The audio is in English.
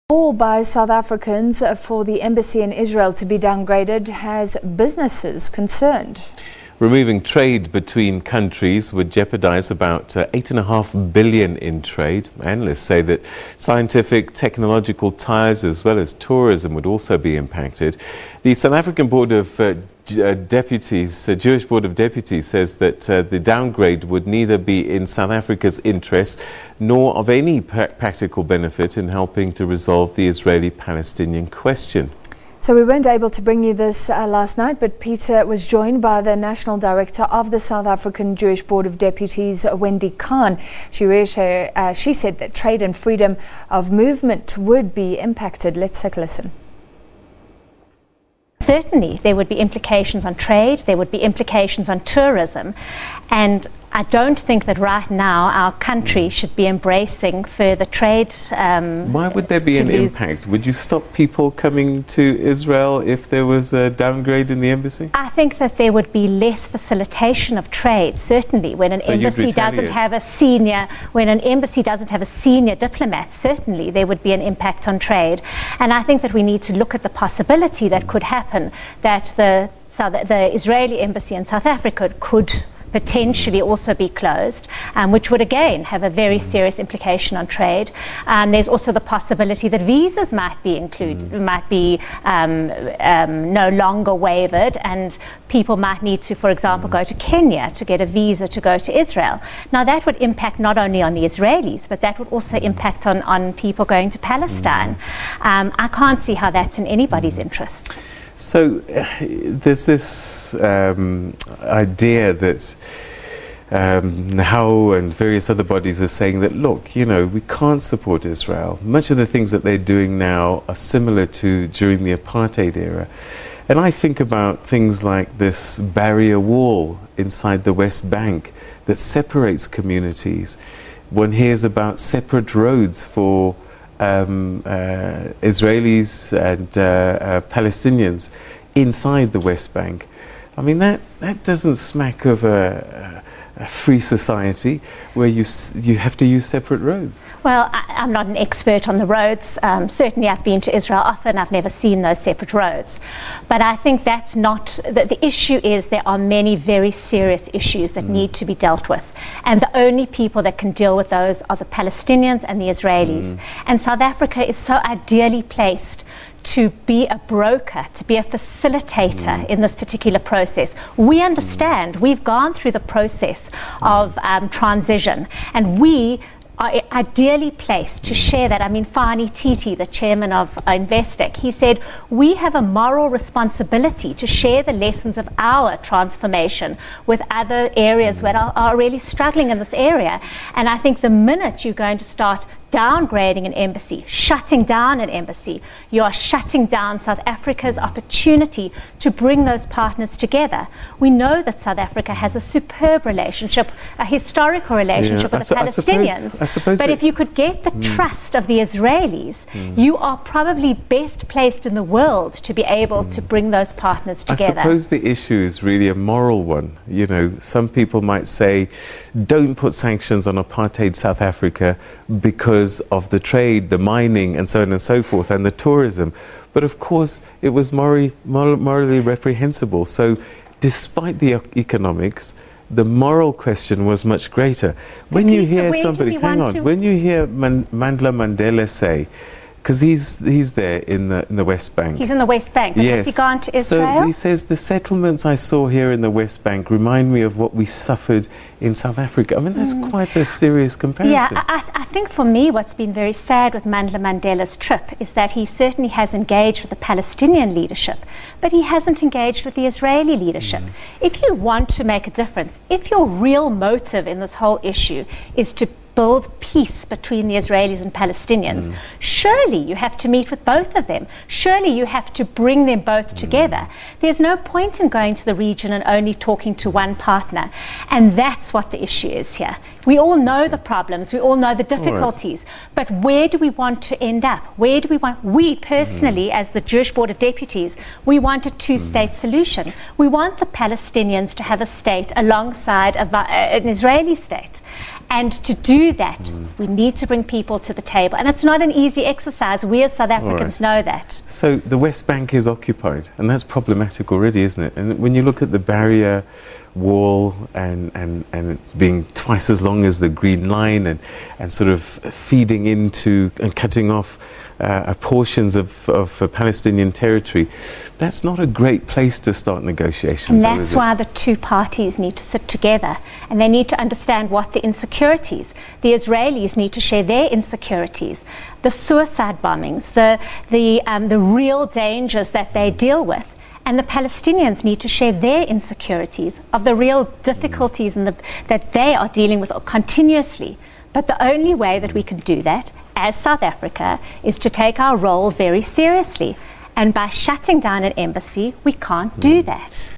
Call by South Africans for the embassy in Israel to be downgraded has businesses concerned. Removing trade between countries would jeopardize about 8.5 billion in trade. Analysts say that scientific, technological ties as well as tourism would also be impacted. The South African Board of Deputies, Jewish Board of Deputies, says that the downgrade would neither be in South Africa's interest nor of any practical benefit in helping to resolve the Israeli-Palestinian question. So we weren't able to bring you this last night, but Peter was joined by the National Director of the South African Jewish Board of Deputies, Wendy Kahn. She said that trade and freedom of movement would be impacted. Let's take a listen. Certainly there would be implications on trade, there would be implications on tourism, and I don't think that right now our country should be embracing further trade. Why would there be an impact? Would you stop people coming to Israel if there was a downgrade in the embassy? I think that there would be less facilitation of trade, certainly, when an embassy doesn't have a senior, diplomat, certainly there would be an impact on trade. And I think that we need to look at the possibility that could happen, that the Israeli embassy in South Africa could potentially also be closed, which would again have a very serious implication on trade. There's also the possibility that visas might be no longer waived, and people might need to, for example, go to Kenya to get a visa to go to Israel. Now that would impact not only on the Israelis, but that would also impact on people going to Palestine. I can't see how that's in anybody's interest. So there's this idea that how and various other bodies are saying that, look, you know, we can't support Israel. Much of the things that they're doing now are similar to during the apartheid era. And I think about things like this barrier wall inside the West Bank that separates communities. One hears about separate roads for Israelis and Palestinians inside the West Bank. I mean, that doesn't smack of a free society where you have to use separate roads. Well, I'm not an expert on the roads. Certainly I've been to Israel often. I've never seen those separate roads. But I think that's not, the issue is there are many very serious issues that need to be dealt with. And the only people that can deal with those are the Palestinians and the Israelis. And South Africa is so ideally placed to be a broker, to be a facilitator in this particular process. We understand, we've gone through the process of transition, and we are ideally placed to share that. I mean, Fani Titi, the chairman of Investec, he said, we have a moral responsibility to share the lessons of our transformation with other areas that are really struggling in this area. And I think the minute you're going to start downgrading an embassy, shutting down an embassy, you are shutting down South Africa's opportunity to bring those partners together. We know that South Africa has a superb relationship, a historical relationship with the Palestinians. But if you could get the trust of the Israelis, you are probably best placed in the world to be able to bring those partners together. I suppose the issue is really a moral one. You know, some people might say, don't put sanctions on apartheid South Africa because of the trade, the mining, and so on and so forth, and the tourism. But of course, it was morally reprehensible. So despite the economics, the moral question was much greater. When you hear somebody, when you hear Mandla Mandela say, because he's there in the West Bank. He's in the West Bank, but has he gone to Israel? So he says, the settlements I saw here in the West Bank remind me of what we suffered in South Africa. I mean, that's quite a serious comparison. Yeah, I think for me what's been very sad with Mandla Mandela's trip is that he certainly has engaged with the Palestinian leadership, but he hasn't engaged with the Israeli leadership. If you want to make a difference, if your real motive in this whole issue is to build peace between the Israelis and Palestinians, surely you have to meet with both of them. Surely you have to bring them both together. There's no point in going to the region and only talking to one partner. And that's what the issue is here. We all know the problems, we all know the difficulties, but where do we want to end up? Where do we want, we personally, as the Jewish Board of Deputies, we want a two-state solution. We want the Palestinians to have a state alongside an Israeli state. And to do that, we need to bring people to the table. And it's not an easy exercise. We as South Africans know that. So the West Bank is occupied, and that's problematic already, isn't it? And when you look at the barrier wall and it's being twice as long as the Green Line and sort of feeding into and cutting off portions of Palestinian territory, that's not a great place to start negotiations. And that's why the two parties need to sit together, and they need to understand what the insecurities. The Israelis need to share their insecurities, the suicide bombings, the real dangers that they deal with. And the Palestinians need to share their insecurities of the real difficulties that they are dealing with continuously. But the only way that we can do that as South Africa is to take our role very seriously. And by shutting down an embassy, we can't do that.